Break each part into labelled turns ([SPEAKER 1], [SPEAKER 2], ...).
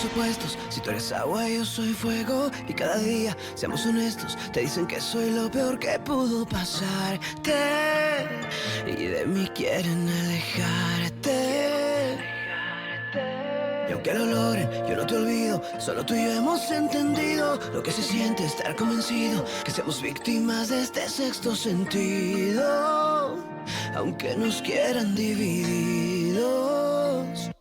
[SPEAKER 1] polos opuestos. Si tú eres agua, yo soy fuego. Y cada día, seamos honestos, te dicen que soy lo peor que pudo pasarte. Y de mí quieren alejarte. Y aunque lo logren, yo no te olvido. Solo tú y yo hemos entendido lo que se siente estar convencido que somos víctimas de este sexto sentido. Aunque nos quieran divididos.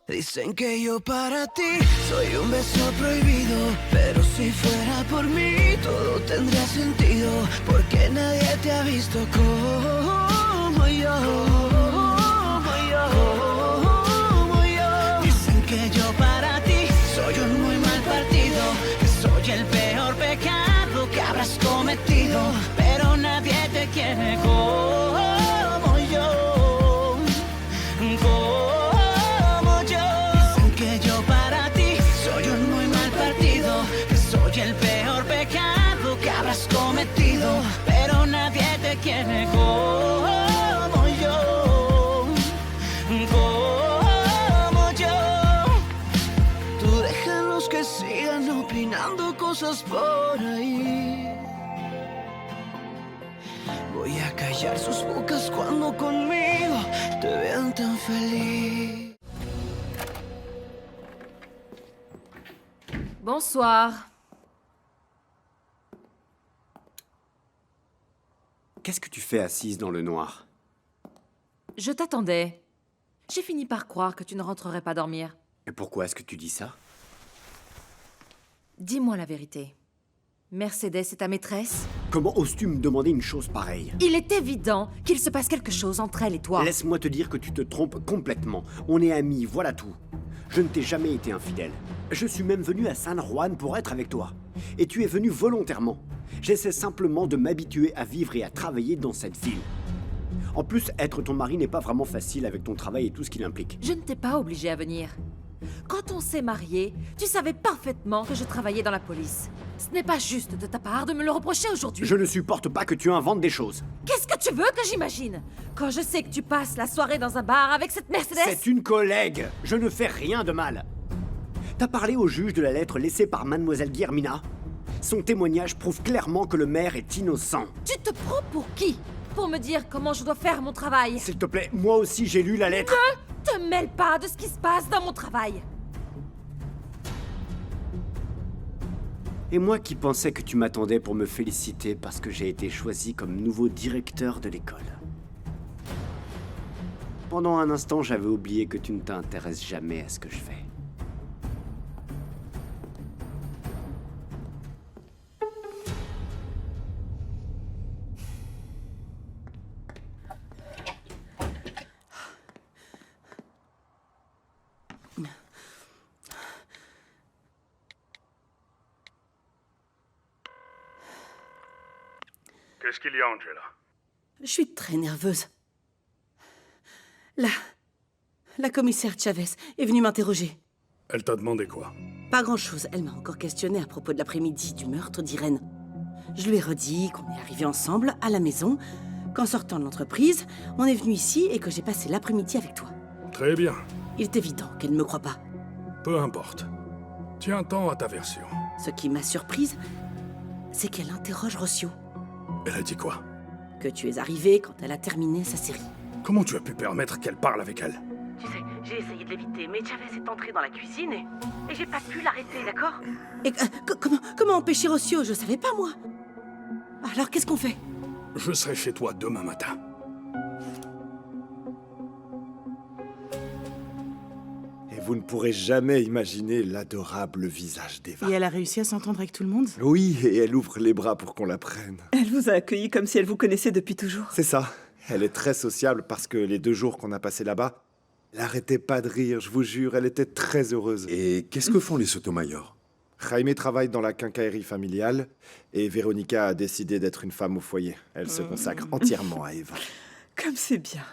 [SPEAKER 1] Dicen que yo para ti soy un beso prohibido, pero si fuera por mí todo tendría sentido, porque nadie te ha visto como yo, como yo. Dicen que yo para ti soy un muy mal partido, que soy el peor pecado que habrás cometido, pero nadie te quiere como yo, como yo. Dicen que yo para ti soy un muy mal partido, que soy el peor pecado que habrás cometido, pero nadie te quiere como yo, como yo. Tú déjalos que sigan opinando cosas por ahí. Voy a callar sus bocas cuando conmigo te vean tan feliz.
[SPEAKER 2] Bonsoir.
[SPEAKER 3] Qu'est-ce que tu fais assise dans le noir?
[SPEAKER 2] Je t'attendais. J'ai fini par croire que tu ne rentrerais pas dormir.
[SPEAKER 3] Et pourquoi est-ce que tu dis ça?
[SPEAKER 2] Dis-moi la vérité. Mercedes est ta maîtresse?
[SPEAKER 3] Comment oses-tu me demander une chose pareille?
[SPEAKER 2] Il est évident qu'il se passe quelque chose entre elle et toi.
[SPEAKER 3] Laisse-moi te dire que tu te trompes complètement. On est amis, voilà tout. Je ne t'ai jamais été infidèle. Je suis même venu à San Juan pour être avec toi. Et tu es venu volontairement. J'essaie simplement de m'habituer à vivre et à travailler dans cette ville. En plus, être ton mari n'est pas vraiment facile avec ton travail et tout ce qu'il implique.
[SPEAKER 2] Je ne t'ai pas obligé à venir. Quand on s'est mariés, tu savais parfaitement que je travaillais dans la police. Ce n'est pas juste de ta part de me le reprocher aujourd'hui.
[SPEAKER 3] Je ne supporte pas que tu inventes des choses.
[SPEAKER 2] Qu'est-ce que tu veux que j'imagine? Quand je sais que tu passes la soirée dans un bar avec cette Mercedes?
[SPEAKER 3] C'est une collègue. Je ne fais rien de mal. T'as parlé au juge de la lettre laissée par Mademoiselle Guillermina? Son témoignage prouve clairement que le maire est innocent.
[SPEAKER 2] Tu te prends pour qui? Pour me dire comment je dois faire mon travail?
[SPEAKER 3] S'il te plaît, moi aussi j'ai lu la lettre.
[SPEAKER 2] Ne te mêle pas de ce qui se passe dans mon travail.
[SPEAKER 3] Et moi qui pensais que tu m'attendais pour me féliciter parce que j'ai été choisi comme nouveau directeur de l'école. Pendant un instant, j'avais oublié que tu ne t'intéresses jamais à ce que je fais.
[SPEAKER 4] Qu'est-ce qu'il y a, Angela?
[SPEAKER 5] Je suis très nerveuse. La commissaire Chavez est venue m'interroger.
[SPEAKER 4] Elle t'a demandé quoi?
[SPEAKER 5] Pas grand-chose. Elle m'a encore questionné à propos de l'après-midi du meurtre d'Irène. Je lui ai redit qu'on est arrivés ensemble à la maison, qu'en sortant de l'entreprise, on est venu ici et que j'ai passé l'après-midi avec toi.
[SPEAKER 4] Très bien.
[SPEAKER 5] Il est évident qu'elle ne me croit pas.
[SPEAKER 4] Peu importe. Tiens-t'en à ta version.
[SPEAKER 5] Ce qui m'a surprise, c'est qu'elle interroge Rossio.
[SPEAKER 4] Elle a dit quoi?
[SPEAKER 5] Que tu es arrivé quand elle a terminé sa série.
[SPEAKER 4] Comment tu as pu permettre qu'elle parle avec elle?
[SPEAKER 5] Tu sais, j'ai essayé de l'éviter, mais Chavez est entrée dans la cuisine et j'ai pas pu l'arrêter, d'accord? Et comment empêcher Rossio? Je savais pas, moi. Alors, qu'est-ce qu'on fait?
[SPEAKER 4] Je serai chez toi demain matin.
[SPEAKER 6] Et vous ne pourrez jamais imaginer l'adorable visage d'Eva.
[SPEAKER 7] Et elle a réussi à s'entendre avec tout le monde?
[SPEAKER 6] Oui, et elle ouvre les bras pour qu'on la prenne.
[SPEAKER 7] Elle vous a accueilli comme si elle vous connaissait depuis toujours.
[SPEAKER 6] C'est ça. Elle est très sociable parce que les 2 jours qu'on a passés là-bas, elle arrêtait pas de rire, je vous jure, elle était très heureuse.
[SPEAKER 8] Et qu'est-ce que font les Sotomayor?
[SPEAKER 6] Jaime travaille dans la quincaillerie familiale et Véronica a décidé d'être une femme au foyer. Elle se consacre entièrement à Eva.
[SPEAKER 7] Comme c'est bien.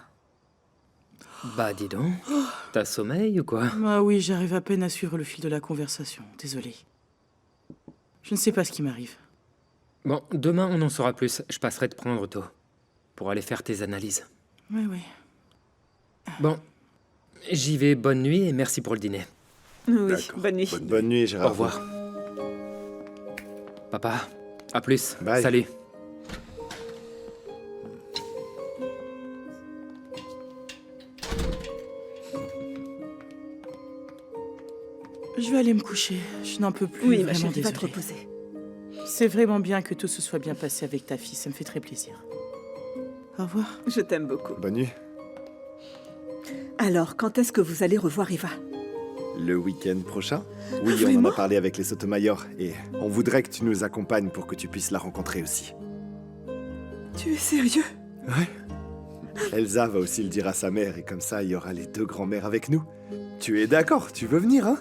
[SPEAKER 9] Bah dis donc, t'as sommeil ou quoi?
[SPEAKER 7] Ah oui, j'arrive à peine à suivre le fil de la conversation. Désolée. Je ne sais pas ce qui m'arrive.
[SPEAKER 9] Bon, demain on en saura plus. Je passerai te prendre tôt. Pour aller faire tes analyses.
[SPEAKER 7] Oui.
[SPEAKER 9] Bon, j'y vais, bonne nuit et merci pour le dîner.
[SPEAKER 5] Oui,
[SPEAKER 8] D'accord.
[SPEAKER 5] bonne nuit.
[SPEAKER 6] Bonne nuit,
[SPEAKER 9] Au
[SPEAKER 6] Gérard.
[SPEAKER 9] revoir. Papa, à plus.
[SPEAKER 6] Bye.
[SPEAKER 9] Salut.
[SPEAKER 7] Je vais aller me coucher. Je n'en peux plus.
[SPEAKER 5] Oui, ma
[SPEAKER 7] vraiment
[SPEAKER 5] chérie, va te
[SPEAKER 7] désolée.
[SPEAKER 5] reposer.
[SPEAKER 7] C'est vraiment bien que tout se soit bien passé avec ta fille. Ça me fait très plaisir. Au revoir.
[SPEAKER 5] Je t'aime beaucoup.
[SPEAKER 6] Bonne nuit.
[SPEAKER 5] Alors, quand est-ce que vous allez revoir Eva?
[SPEAKER 6] Le week-end prochain? Oui, on en
[SPEAKER 5] Vraiment
[SPEAKER 6] a parlé avec les Sotomayor et on voudrait que tu nous accompagnes pour que tu puisses la rencontrer aussi.
[SPEAKER 5] Tu es sérieux?
[SPEAKER 6] Elsa va aussi le dire à sa mère et comme ça, il y aura les deux grands-mères avec nous. Tu es d'accord? Tu veux venir, hein?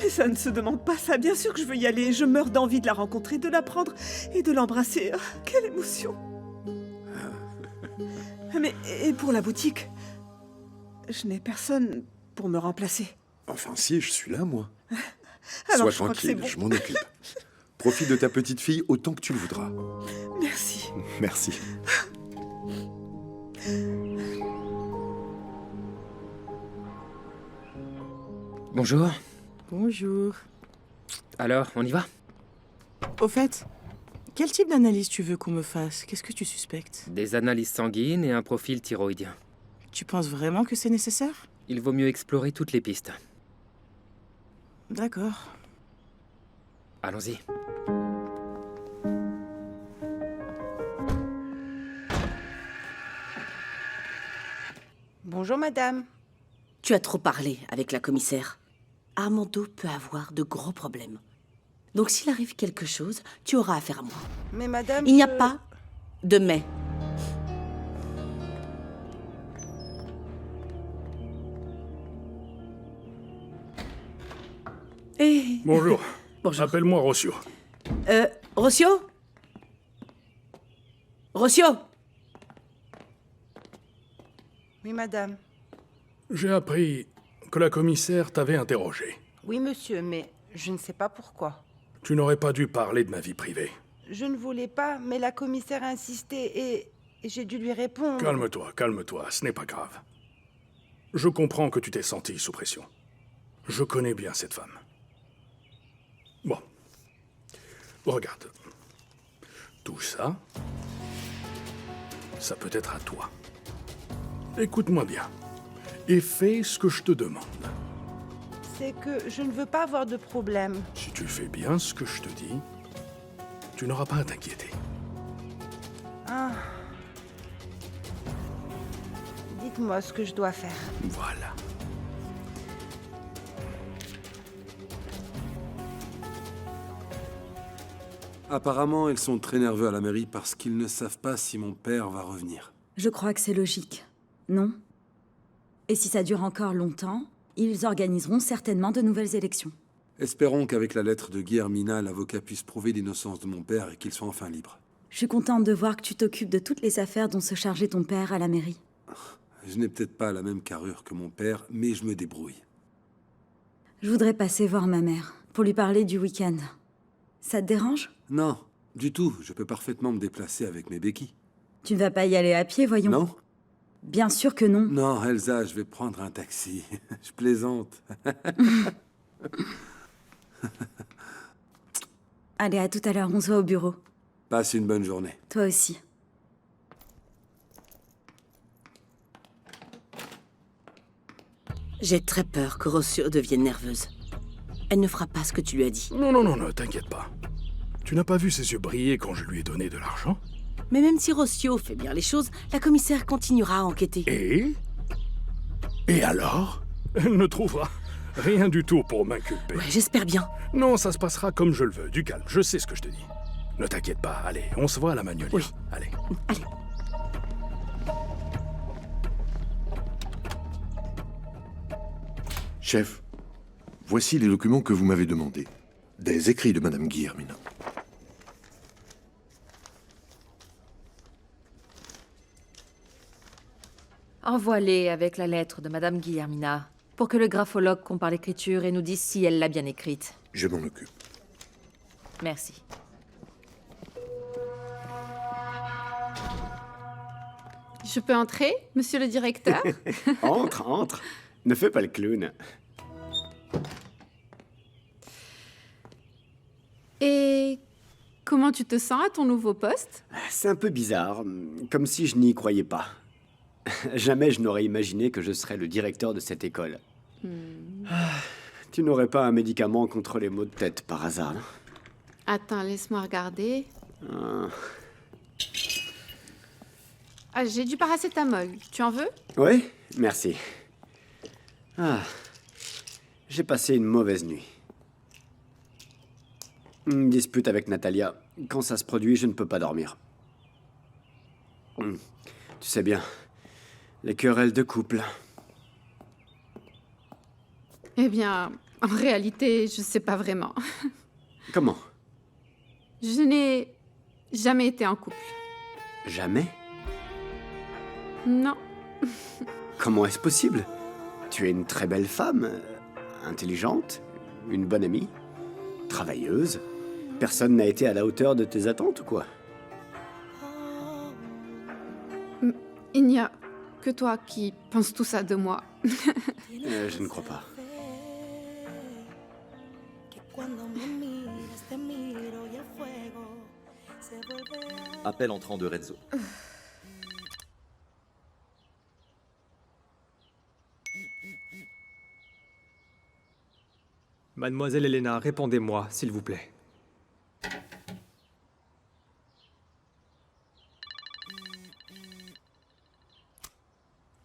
[SPEAKER 5] Mais ça ne se demande pas ça. Bien sûr que je veux y aller. Je meurs d'envie de la rencontrer, de la prendre et de l'embrasser. Ah, quelle émotion! Mais et pour la boutique? Je n'ai personne pour me remplacer.
[SPEAKER 8] Enfin si, je suis là, moi.
[SPEAKER 5] Alors,
[SPEAKER 8] Sois
[SPEAKER 5] je crois que c'est
[SPEAKER 8] tranquille,
[SPEAKER 5] bon.
[SPEAKER 8] je m'en occupe. Profite de ta petite fille autant que tu le voudras.
[SPEAKER 5] Merci.
[SPEAKER 6] Merci.
[SPEAKER 9] Bonjour.
[SPEAKER 7] Bonjour.
[SPEAKER 9] Alors, on y va?
[SPEAKER 7] Au fait, quel type d'analyse tu veux qu'on me fasse? Qu'est-ce que tu suspectes?
[SPEAKER 9] Des analyses sanguines et un profil thyroïdien.
[SPEAKER 7] Tu penses vraiment que c'est nécessaire?
[SPEAKER 9] Il vaut mieux explorer toutes les pistes.
[SPEAKER 7] D'accord.
[SPEAKER 9] Allons-y.
[SPEAKER 10] Bonjour madame.
[SPEAKER 5] Tu as trop parlé avec la commissaire. Armando peut avoir de gros problèmes. Donc s'il arrive quelque chose, tu auras affaire à moi.
[SPEAKER 10] Mais madame...
[SPEAKER 5] Il n'y a
[SPEAKER 10] je-
[SPEAKER 5] pas de mais. Eh,
[SPEAKER 4] Bonjour.
[SPEAKER 5] Bonjour.
[SPEAKER 4] Appelle-moi Rossio.
[SPEAKER 5] Rossio? Rossio?
[SPEAKER 10] Oui madame.
[SPEAKER 4] J'ai appris que la commissaire t'avait interrogé.
[SPEAKER 10] Oui monsieur, mais je ne sais pas pourquoi.
[SPEAKER 4] Tu n'aurais pas dû parler de ma vie privée.
[SPEAKER 10] Je ne voulais pas, mais la commissaire a insisté et j'ai dû lui répondre.
[SPEAKER 4] Calme-toi, ce n'est pas grave. Je comprends que tu t'es senti sous pression. Je connais bien cette femme. Bon. Regarde. Tout ça, ça peut être à toi. Écoute-moi bien. Et fais ce que je te demande.
[SPEAKER 10] C'est que je ne veux pas avoir de problème.
[SPEAKER 4] Si tu fais bien ce que je te dis, tu n'auras pas à t'inquiéter.
[SPEAKER 10] Ah. Dites-moi ce que je dois faire.
[SPEAKER 4] Voilà.
[SPEAKER 8] Apparemment, ils sont très nerveux à la mairie parce qu'ils ne savent pas si mon père va revenir.
[SPEAKER 11] Je crois que c'est logique, non? Et si ça dure encore longtemps, ils organiseront certainement de nouvelles élections.
[SPEAKER 8] Espérons qu'avec la lettre de Guillermina, l'avocat puisse prouver l'innocence de mon père et qu'il soit enfin libre.
[SPEAKER 11] Je suis contente de voir que tu t'occupes de toutes les affaires dont se chargeait ton père à la mairie.
[SPEAKER 8] Je n'ai peut-être pas la même carrure que mon père, mais je me débrouille.
[SPEAKER 11] Je voudrais passer voir ma mère, pour lui parler du week-end. Ça te dérange?
[SPEAKER 8] Non, du tout. Je peux parfaitement me déplacer avec mes béquilles.
[SPEAKER 11] Tu ne vas pas y aller à pied, voyons.
[SPEAKER 8] Non?
[SPEAKER 11] Bien sûr que non.
[SPEAKER 8] Non, Elsa, je vais prendre un taxi. Je plaisante.
[SPEAKER 11] Allez, à tout à l'heure, on se voit au bureau.
[SPEAKER 8] Passe une bonne journée.
[SPEAKER 11] Toi aussi.
[SPEAKER 5] J'ai très peur que Rossio devienne nerveuse. Elle ne fera pas ce que tu lui as dit.
[SPEAKER 4] Non, t'inquiète pas. Tu n'as pas vu ses yeux briller quand je lui ai donné de l'argent?
[SPEAKER 5] Mais même si Rossio fait bien les choses, la commissaire continuera à enquêter.
[SPEAKER 4] Et alors? Elle ne trouvera rien du tout pour m'inculper.
[SPEAKER 5] Ouais, j'espère bien.
[SPEAKER 4] Non, ça se passera comme je le veux. Du calme, je sais ce que je te dis. Ne t'inquiète pas, allez, on se voit à la Magnolia.
[SPEAKER 5] Oui.
[SPEAKER 4] Allez.
[SPEAKER 5] Allez.
[SPEAKER 8] Chef, voici les documents que vous m'avez demandés. Des écrits de Madame Guillermina.
[SPEAKER 2] Envoie-les avec la lettre de Madame Guillermina, pour que le graphologue compare l'écriture et nous dise si elle l'a bien écrite.
[SPEAKER 8] Je m'en occupe.
[SPEAKER 2] Merci.
[SPEAKER 12] Je peux entrer, monsieur le directeur?
[SPEAKER 3] Entre. Ne fais pas le clown.
[SPEAKER 12] Et comment tu te sens à ton nouveau poste?
[SPEAKER 3] C'est un peu bizarre, comme si je n'y croyais pas. Jamais je n'aurais imaginé que je serais le directeur de cette école. Tu n'aurais pas un médicament contre les maux de tête par hasard, non?
[SPEAKER 12] Attends, laisse-moi regarder. Ah, j'ai du paracétamol. Tu en veux?
[SPEAKER 3] Oui, merci. J'ai passé une mauvaise nuit. Une dispute avec Natalia. Quand ça se produit, je ne peux pas dormir. Tu sais bien, les querelles de couple.
[SPEAKER 12] Eh bien, en réalité, je sais pas vraiment.
[SPEAKER 3] Comment?
[SPEAKER 12] Je n'ai jamais été en couple.
[SPEAKER 3] Jamais?
[SPEAKER 12] Non.
[SPEAKER 3] Comment est-ce possible? Tu es une très belle femme, intelligente, une bonne amie, travailleuse. Personne n'a été à la hauteur de tes attentes ou quoi?
[SPEAKER 12] Il n'y a que toi qui penses tout ça de moi.
[SPEAKER 3] Je ne crois pas.
[SPEAKER 13] Appel entrant de Renzo.
[SPEAKER 14] Mademoiselle Elena, répondez-moi, s'il vous plaît.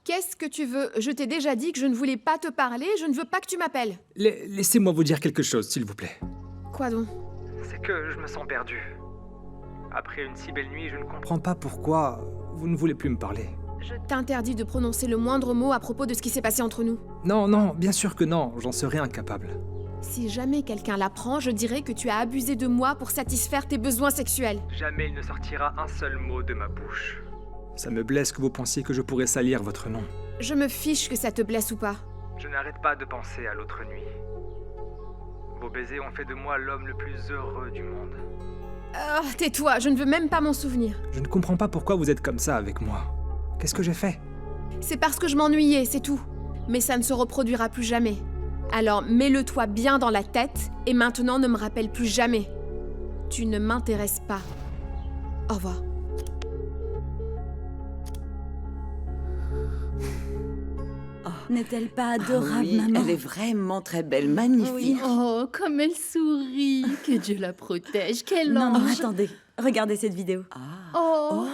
[SPEAKER 15] Qu'est-ce que tu veux? Je t'ai déjà dit que je ne voulais pas te parler, je ne veux pas que tu m'appelles.
[SPEAKER 14] Laissez-moi vous dire quelque chose, s'il vous plaît.
[SPEAKER 15] Quoi donc?
[SPEAKER 14] C'est que je me sens perdu. Après une si belle nuit, je ne comprends pas pourquoi vous ne voulez plus me parler.
[SPEAKER 15] Je t'interdis de prononcer le moindre mot à propos de ce qui s'est passé entre nous.
[SPEAKER 14] Non, bien sûr que non, j'en serais incapable.
[SPEAKER 15] Si jamais quelqu'un l'apprend, je dirais que tu as abusé de moi pour satisfaire tes besoins sexuels.
[SPEAKER 14] Jamais il ne sortira un seul mot de ma bouche. Ça me blesse que vous pensiez que je pourrais salir votre nom.
[SPEAKER 15] Je me fiche que ça te blesse ou pas.
[SPEAKER 14] Je n'arrête pas de penser à l'autre nuit. Vos baisers ont fait de moi l'homme le plus heureux du monde.
[SPEAKER 15] Oh, tais-toi, je ne veux même pas m'en souvenir.
[SPEAKER 14] Je ne comprends pas pourquoi vous êtes comme ça avec moi. Qu'est-ce que j'ai fait?
[SPEAKER 15] C'est parce que je m'ennuyais, c'est tout. Mais ça ne se reproduira plus jamais. Alors mets-le-toi bien dans la tête et maintenant ne me rappelle plus jamais. Tu ne m'intéresses pas. Au revoir.
[SPEAKER 11] N'est-elle pas adorable,
[SPEAKER 5] oui,
[SPEAKER 11] maman?
[SPEAKER 5] Elle est vraiment très belle, magnifique.
[SPEAKER 11] Oui.
[SPEAKER 12] Oh, comme elle sourit. Que Dieu la protège. Quel
[SPEAKER 11] Non,
[SPEAKER 12] ange.
[SPEAKER 11] attendez. Regardez cette vidéo.
[SPEAKER 12] Oh.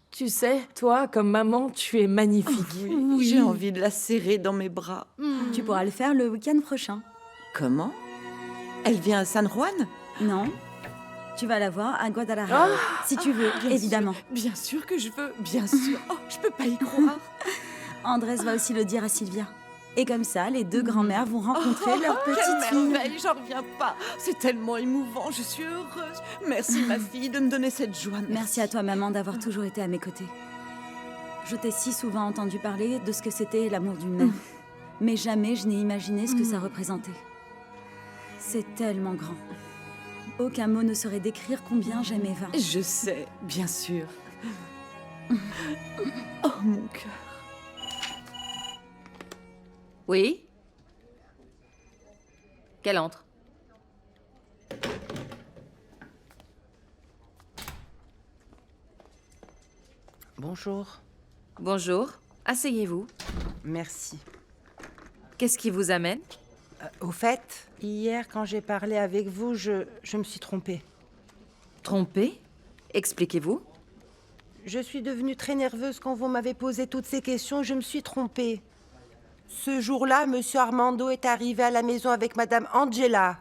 [SPEAKER 16] Tu sais, toi, comme maman, tu es magnifique.
[SPEAKER 5] Oui. J'ai envie de la serrer dans mes bras.
[SPEAKER 11] Tu pourras le faire le week-end prochain.
[SPEAKER 5] Comment? Elle vient à San Juan?
[SPEAKER 11] Non. Tu vas la voir à Guadalajara. Si tu veux, évidemment.
[SPEAKER 5] Bien sûr que je veux, bien sûr. Oh, je peux pas y croire.
[SPEAKER 11] Andrés va aussi le dire à Sylvia. Et comme ça, les deux grands-mères vont rencontrer leur petite fille.
[SPEAKER 5] Merveille, j'en reviens pas. C'est tellement émouvant, je suis heureuse. Merci ma fille de me donner cette joie.
[SPEAKER 11] Merci à toi, maman, d'avoir toujours été à mes côtés. Je t'ai si souvent entendu parler de ce que c'était l'amour d'une mère. Mais jamais je n'ai imaginé ce que ça représentait. C'est tellement grand. Aucun mot ne saurait décrire combien j'aime Eva.
[SPEAKER 5] Je sais, bien sûr. Oh, mon cœur.
[SPEAKER 2] Oui? Qu'elle entre.
[SPEAKER 10] Bonjour.
[SPEAKER 2] Bonjour. Asseyez-vous.
[SPEAKER 10] Merci.
[SPEAKER 2] Qu'est-ce qui vous amène?
[SPEAKER 10] Au fait, hier, quand j'ai parlé avec vous, je me suis trompée.
[SPEAKER 2] Trompée? Expliquez-vous.
[SPEAKER 10] Je suis devenue très nerveuse quand vous m'avez posé toutes ces questions. Je me suis trompée. Ce jour-là, Monsieur Armando est arrivé à la maison avec Madame Angela.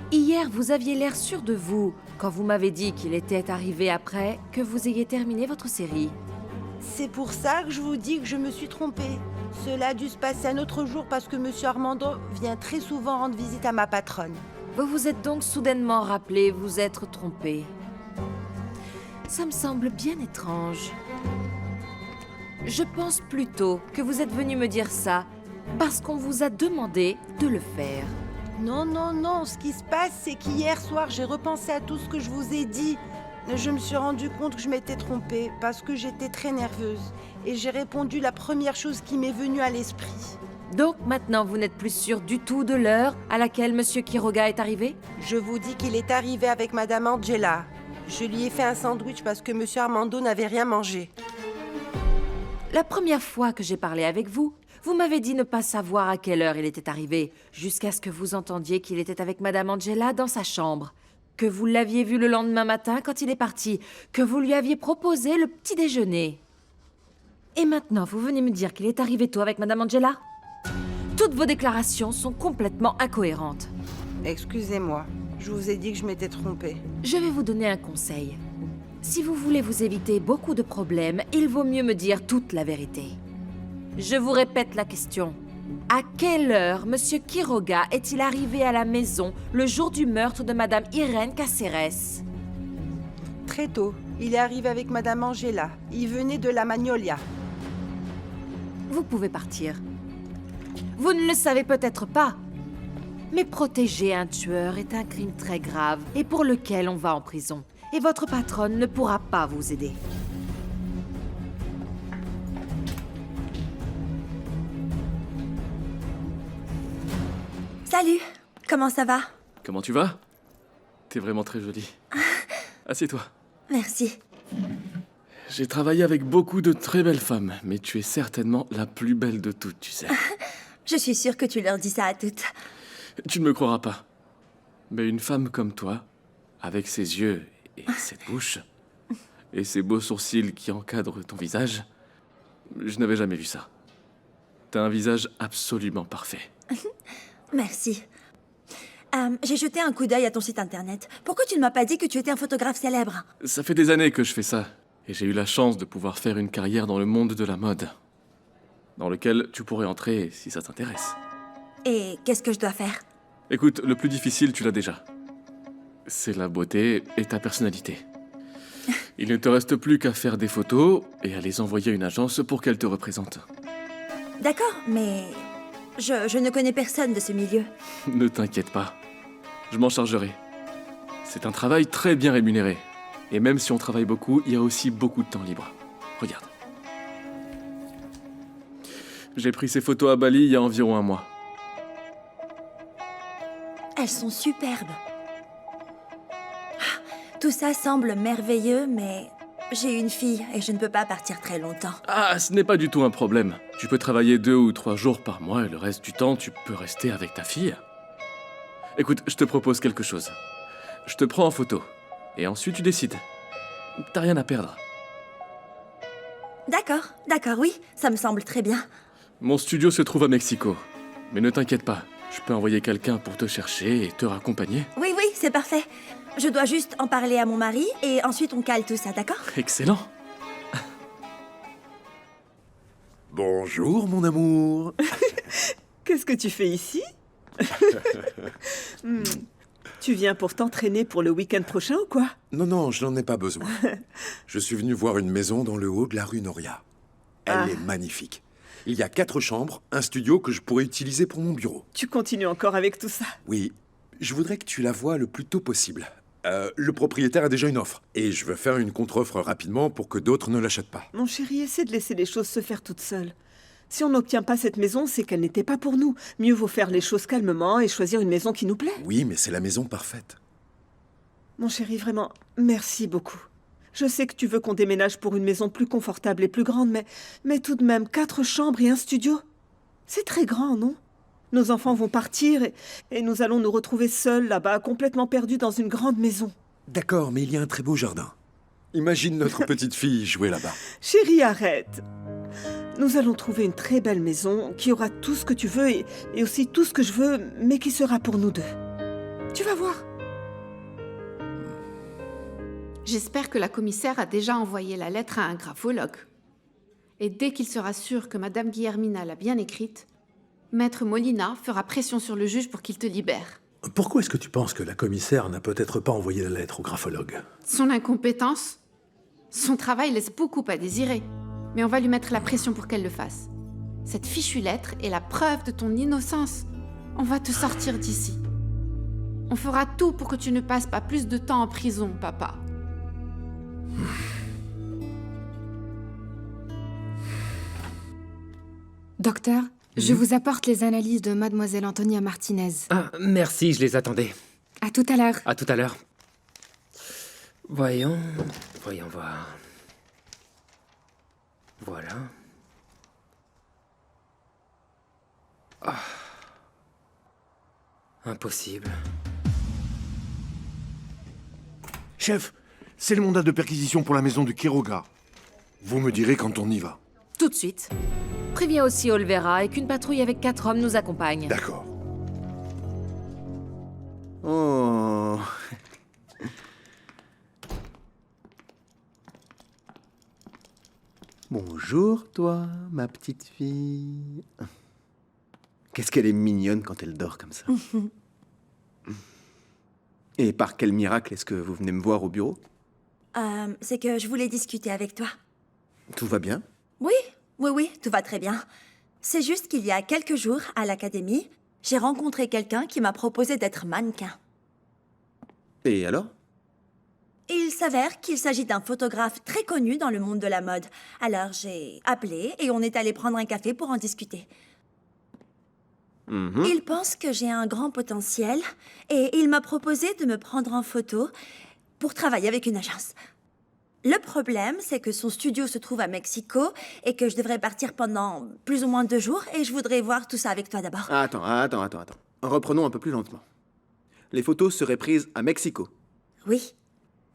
[SPEAKER 2] Hier, vous aviez l'air sûr de vous quand vous m'avez dit qu'il était arrivé après que vous ayez terminé votre série.
[SPEAKER 10] C'est pour ça que je vous dis que je me suis trompée. Cela a dû se passer un autre jour parce que Monsieur Armando vient très souvent rendre visite à ma patronne.
[SPEAKER 2] Vous vous êtes donc soudainement rappelé vous être trompé. Ça me semble bien étrange. Je pense plutôt que vous êtes venu me dire ça parce qu'on vous a demandé de le faire.
[SPEAKER 10] Non, non, non. Ce qui se passe, c'est qu'hier soir, j'ai repensé à tout ce que je vous ai dit. Je me suis rendu compte que je m'étais trompée parce que j'étais très nerveuse. Et j'ai répondu la première chose qui m'est venue à l'esprit.
[SPEAKER 2] Donc maintenant, vous n'êtes plus sûr du tout de l'heure à laquelle Monsieur Quiroga est arrivé?
[SPEAKER 10] Je vous dis qu'il est arrivé avec Madame Angela. Je lui ai fait un sandwich parce que Monsieur Armando n'avait rien mangé.
[SPEAKER 2] La première fois que j'ai parlé avec vous, vous m'avez dit ne pas savoir à quelle heure il était arrivé, jusqu'à ce que vous entendiez qu'il était avec Madame Angela dans sa chambre, que vous l'aviez vu le lendemain matin quand il est parti, que vous lui aviez proposé le petit déjeuner. Et maintenant, vous venez me dire qu'il est arrivé tôt avec Madame Angela? Toutes vos déclarations sont complètement incohérentes.
[SPEAKER 10] Excusez-moi, je vous ai dit que je m'étais trompée.
[SPEAKER 2] Je vais vous donner un conseil. Si vous voulez vous éviter beaucoup de problèmes, il vaut mieux me dire toute la vérité. Je vous répète la question. À quelle heure Monsieur Quiroga est-il arrivé à la maison le jour du meurtre de Madame Irène Caceres?
[SPEAKER 10] Très tôt. Il est arrivé avec Madame Angela. Il venait de la Magnolia.
[SPEAKER 2] Vous pouvez partir. Vous ne le savez peut-être pas, mais protéger un tueur est un crime très grave et pour lequel on va en prison. Et votre patronne ne pourra pas vous aider.
[SPEAKER 17] Salut, comment ça va?
[SPEAKER 18] Comment tu vas? T'es vraiment très jolie. Assieds-toi.
[SPEAKER 17] Merci.
[SPEAKER 18] J'ai travaillé avec beaucoup de très belles femmes, mais tu es certainement la plus belle de toutes, tu sais.
[SPEAKER 17] Je suis sûre que tu leur dis ça à toutes.
[SPEAKER 18] Tu ne me croiras pas. Mais une femme comme toi, avec ses yeux et cette bouche, et ces beaux sourcils qui encadrent ton visage, je n'avais jamais vu ça. T'as un visage absolument parfait.
[SPEAKER 17] Merci. J'ai jeté un coup d'œil à ton site internet. Pourquoi tu ne m'as pas dit que tu étais un photographe célèbre?
[SPEAKER 18] Ça fait des années que je fais ça, et j'ai eu la chance de pouvoir faire une carrière dans le monde de la mode, dans lequel tu pourrais entrer si ça t'intéresse.
[SPEAKER 17] Et qu'est-ce que je dois faire?
[SPEAKER 18] Écoute, le plus difficile, tu l'as déjà. C'est la beauté et ta personnalité. Il ne te reste plus qu'à faire des photos et à les envoyer à une agence pour qu'elle te représente.
[SPEAKER 17] D'accord, mais je ne connais personne de ce milieu.
[SPEAKER 18] Ne t'inquiète pas, je m'en chargerai. C'est un travail très bien rémunéré. Et même si on travaille beaucoup, il y a aussi beaucoup de temps libre. Regarde. J'ai pris ces photos à Bali il y a environ un mois.
[SPEAKER 17] Elles sont superbes. Tout ça semble merveilleux, mais j'ai une fille et je ne peux pas partir très longtemps.
[SPEAKER 18] Ah, ce n'est pas du tout un problème. Tu peux travailler 2 ou 3 jours par mois et le reste du temps, tu peux rester avec ta fille. Écoute, je te propose quelque chose. Je te prends en photo et ensuite tu décides. T'as rien à perdre.
[SPEAKER 17] D'accord, oui, ça me semble très bien.
[SPEAKER 18] Mon studio se trouve à Mexico. Mais ne t'inquiète pas, je peux envoyer quelqu'un pour te chercher et te raccompagner.
[SPEAKER 17] Oui, c'est parfait. Je dois juste en parler à mon mari et ensuite on cale tout ça, d'accord?
[SPEAKER 18] Excellent.
[SPEAKER 19] Bonjour, mon amour.
[SPEAKER 20] Qu'est-ce que tu fais ici? Tu viens pour t'entraîner pour le week-end prochain ou quoi?
[SPEAKER 19] Non, je n'en ai pas besoin. Je suis venu voir une maison dans le haut de la rue Noria. Elle est magnifique. Il y a 4 chambres, un studio que je pourrais utiliser pour mon bureau.
[SPEAKER 20] Tu continues encore avec tout ça?
[SPEAKER 19] Oui, je voudrais que tu la vois le plus tôt possible. Le propriétaire a déjà une offre. Et je veux faire une contre-offre rapidement pour que d'autres ne l'achètent pas.
[SPEAKER 20] Mon chéri, essaie de laisser les choses se faire toutes seules. Si on n'obtient pas cette maison, c'est qu'elle n'était pas pour nous. Mieux vaut faire les choses calmement et choisir une maison qui nous plaît.
[SPEAKER 19] Oui, mais c'est la maison parfaite.
[SPEAKER 20] Mon chéri, vraiment, merci beaucoup. Je sais que tu veux qu'on déménage pour une maison plus confortable et plus grande, mais tout de même, 4 chambres et un studio. C'est très grand, non? Nos enfants vont partir et nous allons nous retrouver seuls là-bas, complètement perdus dans une grande maison.
[SPEAKER 19] D'accord, mais il y a un très beau jardin. Imagine notre petite fille jouer là-bas.
[SPEAKER 20] Chérie, arrête. Nous allons trouver une très belle maison qui aura tout ce que tu veux et aussi tout ce que je veux, mais qui sera pour nous 2. Tu vas voir.
[SPEAKER 15] J'espère que la commissaire a déjà envoyé la lettre à un graphologue. Et dès qu'il sera sûr que Madame Guillermina l'a bien écrite, Maître Molina fera pression sur le juge pour qu'il te libère.
[SPEAKER 21] Pourquoi est-ce que tu penses que la commissaire n'a peut-être pas envoyé la lettre au graphologue?
[SPEAKER 15] Son incompétence? Son travail laisse beaucoup à désirer. Mais on va lui mettre la pression pour qu'elle le fasse. Cette fichue lettre est la preuve de ton innocence. On va te sortir d'ici. On fera tout pour que tu ne passes pas plus de temps en prison, papa.
[SPEAKER 22] Docteur,
[SPEAKER 12] Je vous apporte les analyses de Mademoiselle Antonia Martinez.
[SPEAKER 9] Ah, merci, je les attendais.
[SPEAKER 12] À tout à l'heure.
[SPEAKER 9] À tout à l'heure. Voyons voir. Voilà. Ah. Impossible.
[SPEAKER 1] Chef, c'est le mandat de perquisition pour la maison du Quiroga. Vous me direz quand on y va.
[SPEAKER 2] Tout de suite. Préviens aussi Olvera et qu'une patrouille avec 4 hommes nous accompagne.
[SPEAKER 1] D'accord.
[SPEAKER 22] Oh. Bonjour, toi, ma petite fille. Qu'est-ce qu'elle est mignonne quand elle dort comme ça. Et par quel miracle est-ce que vous venez me voir au bureau?
[SPEAKER 17] C'est que je voulais discuter avec toi.
[SPEAKER 22] Tout va bien?
[SPEAKER 17] Oui, tout va très bien. C'est juste qu'il y a quelques jours, à l'académie, j'ai rencontré quelqu'un qui m'a proposé d'être mannequin.
[SPEAKER 22] Et alors?
[SPEAKER 17] Il s'avère qu'il s'agit d'un photographe très connu dans le monde de la mode. Alors j'ai appelé et on est allé prendre un café pour en discuter. Il pense que j'ai un grand potentiel et il m'a proposé de me prendre en photo pour travailler avec une agence. Le problème, c'est que son studio se trouve à Mexico et que je devrais partir pendant plus ou moins 2 jours et je voudrais voir tout ça avec toi d'abord.
[SPEAKER 22] Attends. Reprenons un peu plus lentement. Les photos seraient prises à Mexico.
[SPEAKER 17] Oui.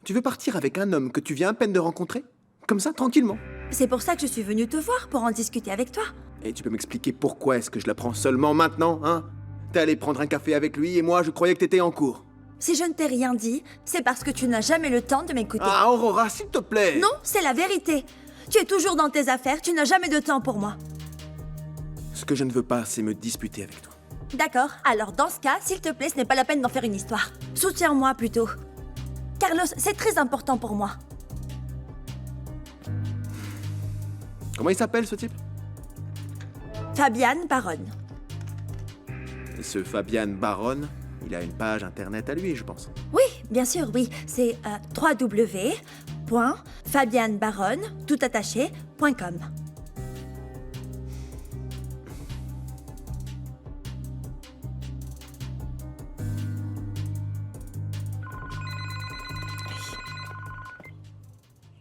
[SPEAKER 22] Tu veux partir avec un homme que tu viens à peine de rencontrer? Comme ça, tranquillement.
[SPEAKER 17] C'est pour ça que je suis venue te voir, pour en discuter avec toi.
[SPEAKER 22] Et tu peux m'expliquer pourquoi est-ce que je la prends seulement maintenant, hein? T'es allé prendre un café avec lui et moi, je croyais que t'étais en cours.
[SPEAKER 17] Si je ne t'ai rien dit, c'est parce que tu n'as jamais le temps de m'écouter.
[SPEAKER 22] Ah, Aurora, s'il te plaît!
[SPEAKER 17] Non, c'est la vérité. Tu es toujours dans tes affaires, tu n'as jamais de temps pour moi.
[SPEAKER 22] Ce que je ne veux pas, c'est me disputer avec toi.
[SPEAKER 17] D'accord, alors dans ce cas, s'il te plaît, ce n'est pas la peine d'en faire une histoire. Soutiens-moi plutôt. Carlos, c'est très important pour moi.
[SPEAKER 22] Comment il s'appelle, ce type?
[SPEAKER 17] Fabian Baron.
[SPEAKER 22] Et ce Fabian Baron, il a une page internet à lui, je pense.
[SPEAKER 17] Oui, bien sûr, oui. C'est www.fabianbaron.com.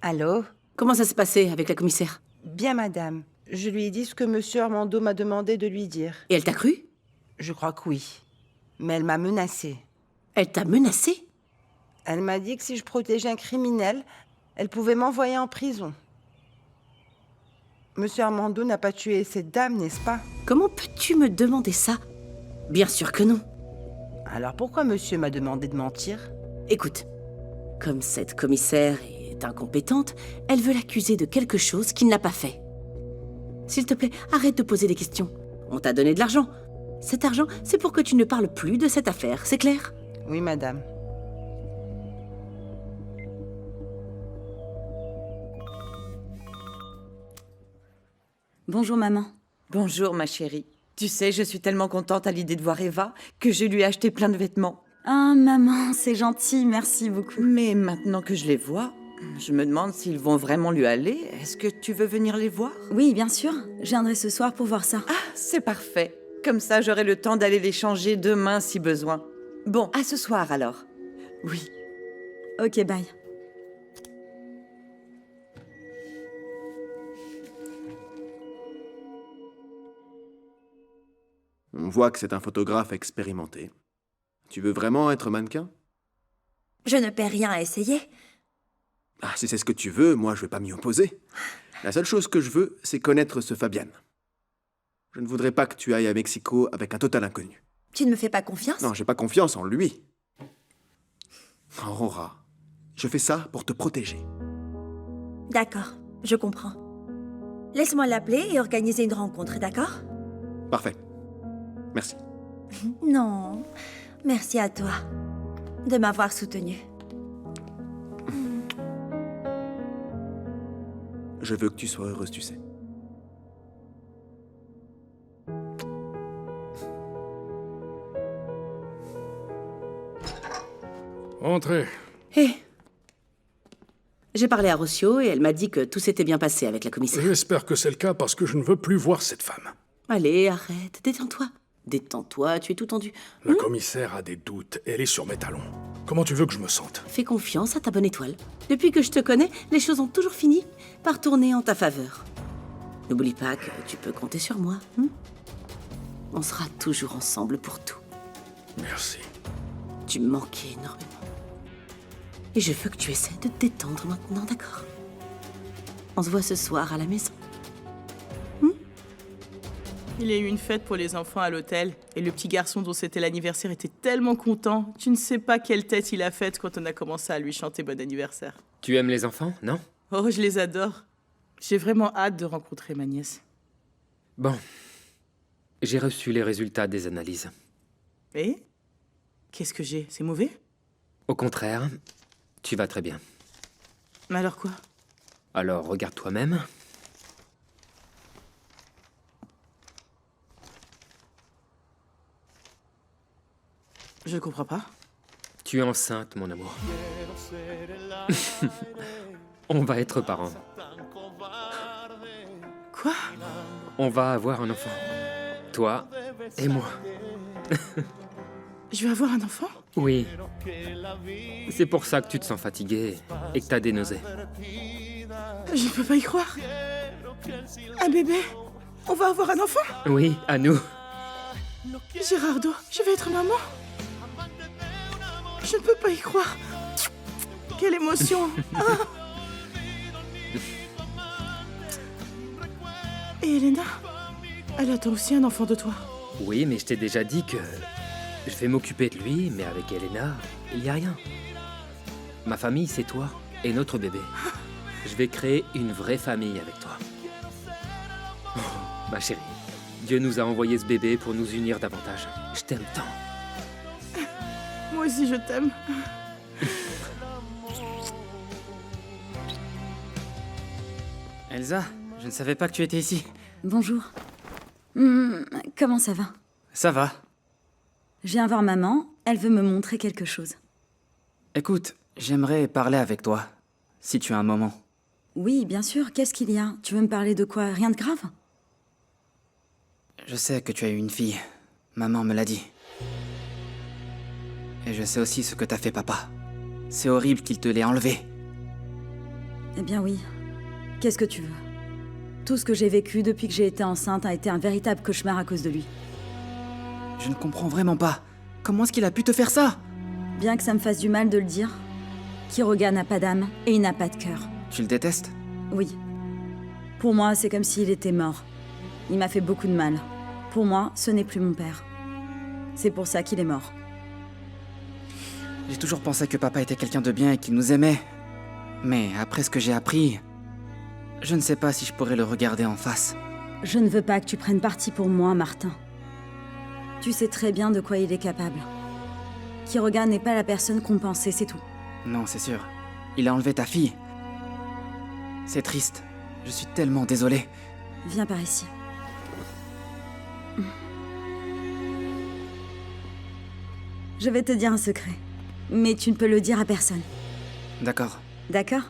[SPEAKER 10] Allô?
[SPEAKER 5] Comment ça s'est passé avec la commissaire?
[SPEAKER 10] Bien, madame. Je lui ai dit ce que monsieur Armando m'a demandé de lui dire.
[SPEAKER 5] Et elle t'a cru?
[SPEAKER 10] Je crois que oui. Mais elle m'a menacée.
[SPEAKER 5] Elle t'a menacée?
[SPEAKER 10] Elle m'a dit que si je protégeais un criminel, elle pouvait m'envoyer en prison. Monsieur Armando n'a pas tué cette dame, n'est-ce pas?
[SPEAKER 5] Comment peux-tu me demander ça? Bien sûr que non.
[SPEAKER 10] Alors pourquoi monsieur m'a demandé de mentir?
[SPEAKER 5] Écoute, comme cette commissaire est incompétente, elle veut l'accuser de quelque chose qu'il n'a pas fait. S'il te plaît, arrête de poser des questions. On t'a donné de l'argent. Cet argent, c'est pour que tu ne parles plus de cette affaire, c'est clair?
[SPEAKER 10] Oui, madame.
[SPEAKER 11] Bonjour, maman.
[SPEAKER 23] Bonjour, ma chérie. Tu sais, je suis tellement contente à l'idée de voir Eva que je lui ai acheté plein de vêtements.
[SPEAKER 11] Ah, maman, c'est gentil, merci beaucoup.
[SPEAKER 23] Mais maintenant que je les vois, je me demande s'ils vont vraiment lui aller. Est-ce que tu veux venir les voir?
[SPEAKER 11] Oui, bien sûr. Je viendrai ce soir pour voir ça.
[SPEAKER 23] Ah, c'est parfait. Comme ça, j'aurai le temps d'aller les changer demain si besoin. Bon, à ce soir alors. Oui.
[SPEAKER 11] Ok, bye.
[SPEAKER 22] On voit que c'est un photographe expérimenté. Tu veux vraiment être mannequin?
[SPEAKER 17] Je ne perds rien à essayer.
[SPEAKER 22] Ah, si c'est ce que tu veux, moi je vais pas m'y opposer. La seule chose que je veux, c'est connaître ce Fabian. Je ne voudrais pas que tu ailles à Mexico avec un total inconnu.
[SPEAKER 17] Tu ne me fais pas confiance?
[SPEAKER 22] Non, j'ai pas confiance en lui. Aurora, je fais ça pour te protéger.
[SPEAKER 17] D'accord, je comprends. Laisse-moi l'appeler et organiser une rencontre, d'accord?
[SPEAKER 22] Parfait. Merci.
[SPEAKER 17] Non, merci à toi de m'avoir soutenue.
[SPEAKER 22] Je veux que tu sois heureuse, tu sais.
[SPEAKER 4] Entrez.
[SPEAKER 5] Hé, j'ai parlé à Rocio et elle m'a dit que tout s'était bien passé avec la commissaire.
[SPEAKER 4] J'espère que c'est le cas parce que je ne veux plus voir cette femme.
[SPEAKER 5] Allez, arrête, détends-toi. Détends-toi, tu es tout tendu.
[SPEAKER 4] La commissaire a des doutes, elle est sur mes talons. Comment tu veux que je me sente?
[SPEAKER 5] Fais confiance à ta bonne étoile. Depuis que je te connais, les choses ont toujours fini par tourner en ta faveur. N'oublie pas que tu peux compter sur moi. On sera toujours ensemble pour tout.
[SPEAKER 4] Merci.
[SPEAKER 5] Tu me manquais énormément. Et je veux que tu essaies de te détendre maintenant, d'accord? On se voit ce soir à la maison.
[SPEAKER 6] Il y a eu une fête pour les enfants à l'hôtel, et le petit garçon dont c'était l'anniversaire était tellement content. Tu ne sais pas quelle tête il a faite quand on a commencé à lui chanter bon anniversaire.
[SPEAKER 9] Tu aimes les enfants, non?
[SPEAKER 6] Oh, je les adore. J'ai vraiment hâte de rencontrer ma nièce.
[SPEAKER 9] Bon. J'ai reçu les résultats des analyses.
[SPEAKER 6] Et? Qu'est-ce que j'ai? C'est mauvais?
[SPEAKER 9] Au contraire, tu vas très bien.
[SPEAKER 6] Mais alors quoi?
[SPEAKER 9] Alors, regarde toi-même.
[SPEAKER 6] Je ne comprends pas.
[SPEAKER 9] Tu es enceinte, mon amour. On va être parents.
[SPEAKER 6] Quoi?
[SPEAKER 9] On va avoir un enfant. Toi et moi.
[SPEAKER 6] Je vais avoir un enfant?
[SPEAKER 9] Oui. C'est pour ça que tu te sens fatiguée et que t'as des nausées.
[SPEAKER 6] Je ne peux pas y croire. Un bébé? On va avoir un enfant?
[SPEAKER 9] Oui, à nous.
[SPEAKER 6] Gérardo, je vais être maman. Je ne peux pas y croire. Quelle émotion. Ah. Et Elena, elle attend aussi un enfant de toi.
[SPEAKER 9] Oui, mais je t'ai déjà dit que je vais m'occuper de lui, mais avec Elena, il n'y a rien. Ma famille, c'est toi et notre bébé. Je vais créer une vraie famille avec toi. Oh, ma chérie, Dieu nous a envoyé ce bébé pour nous unir davantage. Je t'aime tant.
[SPEAKER 6] Moi aussi, je t'aime.
[SPEAKER 7] Elsa, je ne savais pas que tu étais ici.
[SPEAKER 11] Bonjour. Comment ça va?
[SPEAKER 7] Ça va.
[SPEAKER 11] Je viens voir maman, elle veut me montrer quelque chose.
[SPEAKER 7] Écoute, j'aimerais parler avec toi, si tu as un moment.
[SPEAKER 11] Oui, bien sûr, qu'est-ce qu'il y a? Tu veux me parler de quoi? Rien de grave?
[SPEAKER 7] Je sais que tu as eu une fille. Maman me l'a dit. Et je sais aussi ce que t'as fait, papa. C'est horrible qu'il te l'ait enlevé.
[SPEAKER 11] Eh bien oui. Qu'est-ce que tu veux? Tout ce que j'ai vécu depuis que j'ai été enceinte a été un véritable cauchemar à cause de lui.
[SPEAKER 7] Je ne comprends vraiment pas. Comment est-ce qu'il a pu te faire ça?
[SPEAKER 11] Bien que ça me fasse du mal de le dire, Quiroga n'a pas d'âme et il n'a pas de cœur.
[SPEAKER 7] Tu le détestes?
[SPEAKER 11] Oui. Pour moi, c'est comme s'il était mort. Il m'a fait beaucoup de mal. Pour moi, ce n'est plus mon père. C'est pour ça qu'il est mort.
[SPEAKER 7] J'ai toujours pensé que papa était quelqu'un de bien et qu'il nous aimait. Mais après ce que j'ai appris, je ne sais pas si je pourrais le regarder en face.
[SPEAKER 11] Je ne veux pas que tu prennes parti pour moi, Martin. Tu sais très bien de quoi il est capable. Quiroga n'est pas la personne qu'on pensait, c'est tout.
[SPEAKER 7] Non, c'est sûr. Il a enlevé ta fille. C'est triste. Je suis tellement désolé.
[SPEAKER 11] Viens par ici. Je vais te dire un secret. Mais tu ne peux le dire à personne.
[SPEAKER 7] D'accord.
[SPEAKER 11] D'accord?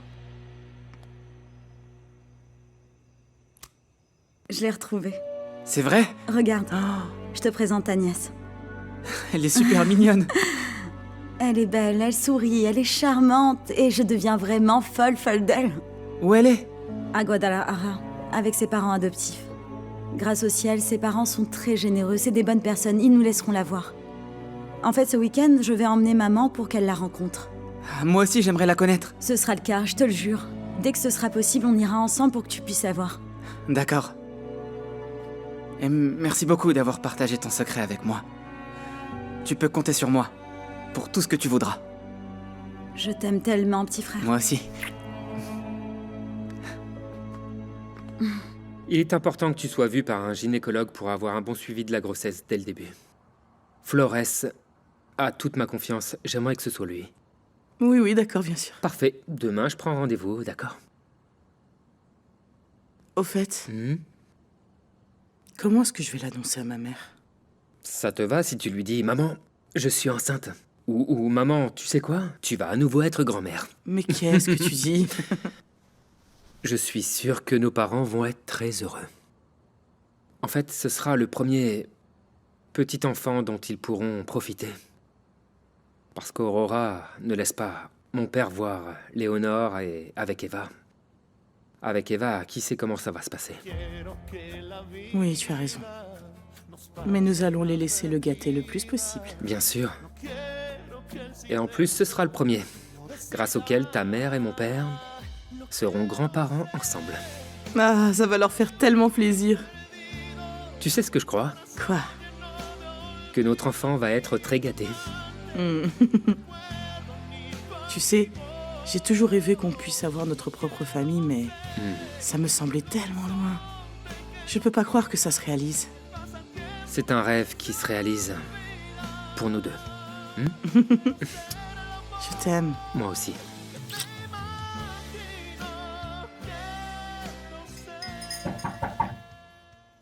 [SPEAKER 11] Je l'ai retrouvée.
[SPEAKER 7] C'est vrai?
[SPEAKER 11] Regarde. Je te présente ta nièce.
[SPEAKER 7] Elle est super mignonne.
[SPEAKER 11] Elle est belle, elle sourit, elle est charmante. Et je deviens vraiment folle d'elle.
[SPEAKER 7] Où elle est?
[SPEAKER 11] À Guadalajara, avec ses parents adoptifs. Grâce au ciel, ses parents sont très généreux. C'est des bonnes personnes, ils nous laisseront la voir. En fait, ce week-end, je vais emmener maman pour qu'elle la rencontre.
[SPEAKER 7] Moi aussi, j'aimerais la connaître.
[SPEAKER 11] Ce sera le cas, je te le jure. Dès que ce sera possible, on ira ensemble pour que tu puisses la voir.
[SPEAKER 7] D'accord. Et merci beaucoup d'avoir partagé ton secret avec moi. Tu peux compter sur moi, pour tout ce que tu voudras.
[SPEAKER 11] Je t'aime tellement, petit frère.
[SPEAKER 7] Moi aussi.
[SPEAKER 9] Il est important que tu sois vu par un gynécologue pour avoir un bon suivi de la grossesse dès le début. Flores a toute ma confiance. J'aimerais que ce soit lui.
[SPEAKER 6] Oui, d'accord, bien sûr.
[SPEAKER 9] Parfait. Demain, je prends rendez-vous, d'accord?
[SPEAKER 6] Au fait, comment est-ce que je vais l'annoncer à ma mère?
[SPEAKER 9] Ça te va si tu lui dis « Maman, je suis enceinte » ou « Maman, tu sais quoi? Tu vas à nouveau être grand-mère. »
[SPEAKER 6] Mais qu'est-ce que tu dis?
[SPEAKER 9] Je suis sûr que nos parents vont être très heureux. En fait, ce sera le premier petit enfant dont ils pourront profiter. Parce qu'Aurora ne laisse pas mon père voir Léonore et avec Eva. Avec Eva, qui sait comment ça va se passer?
[SPEAKER 6] Oui, tu as raison. Mais nous allons les laisser le gâter le plus possible.
[SPEAKER 9] Bien sûr. Et en plus, ce sera le premier, grâce auquel ta mère et mon père seront grands-parents ensemble.
[SPEAKER 6] Ah, ça va leur faire tellement plaisir.
[SPEAKER 9] Tu sais ce que je crois?
[SPEAKER 6] Quoi?
[SPEAKER 9] Que notre enfant va être très gâté.
[SPEAKER 6] Tu sais, j'ai toujours rêvé qu'on puisse avoir notre propre famille, mais ça me semblait tellement loin. Je peux pas croire que ça se réalise.
[SPEAKER 9] C'est un rêve qui se réalise pour nous deux.
[SPEAKER 6] Je t'aime.
[SPEAKER 9] Moi aussi.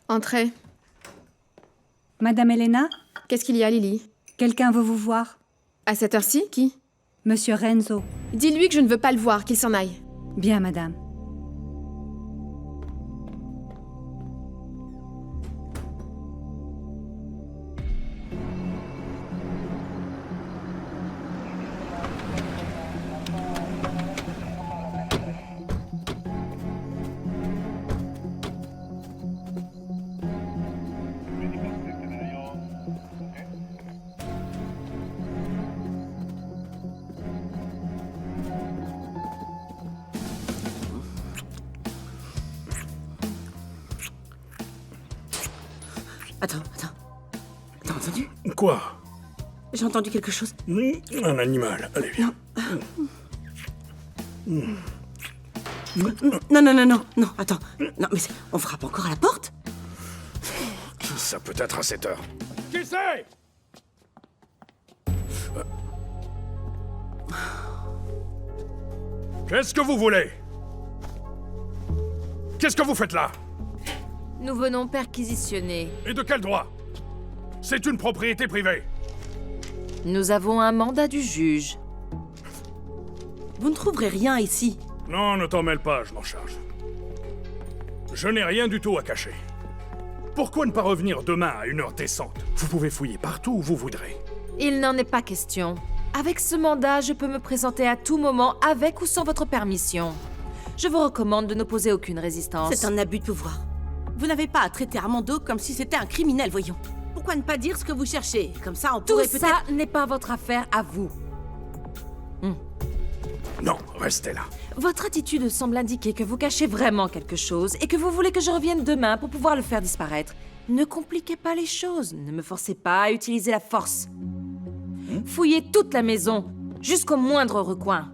[SPEAKER 15] Entrez.
[SPEAKER 3] Madame Elena?
[SPEAKER 15] Qu'est-ce qu'il y a, Lily?
[SPEAKER 3] Quelqu'un veut vous voir.
[SPEAKER 15] À cette heure-ci, qui?
[SPEAKER 3] Monsieur Renzo.
[SPEAKER 15] Dis-lui que je ne veux pas le voir, qu'il s'en aille.
[SPEAKER 3] Bien, madame.
[SPEAKER 5] Attends. T'as entendu?
[SPEAKER 4] Quoi?
[SPEAKER 5] J'ai entendu quelque chose.
[SPEAKER 4] Un animal. Allez, viens.
[SPEAKER 5] Non, attends. Non, mais on frappe encore à la porte?
[SPEAKER 4] Ça peut être à cette heure. Qui c'est? Qu'est-ce que vous voulez? Qu'est-ce que vous faites là?
[SPEAKER 2] Nous venons perquisitionner.
[SPEAKER 4] Et de quel droit? C'est une propriété privée.
[SPEAKER 2] Nous avons un mandat du juge.
[SPEAKER 5] Vous ne trouverez rien ici.
[SPEAKER 4] Non, ne t'en mêle pas, je m'en charge. Je n'ai rien du tout à cacher. Pourquoi ne pas revenir demain à une heure décente? Vous pouvez fouiller partout où vous voudrez.
[SPEAKER 2] Il n'en est pas question. Avec ce mandat, je peux me présenter à tout moment avec ou sans votre permission. Je vous recommande de n'opposer aucune résistance.
[SPEAKER 5] C'est un abus de pouvoir. Vous n'avez pas à traiter Armando comme si c'était un criminel, voyons. Pourquoi ne pas dire ce que vous cherchez? Comme ça, on pourrait peut-être...
[SPEAKER 2] Tout ça n'est pas votre affaire à vous.
[SPEAKER 4] Non, restez là.
[SPEAKER 2] Votre attitude semble indiquer que vous cachez vraiment quelque chose et que vous voulez que je revienne demain pour pouvoir le faire disparaître. Ne compliquez pas les choses. Ne me forcez pas à utiliser la force. Fouillez toute la maison, jusqu'au moindre recoin.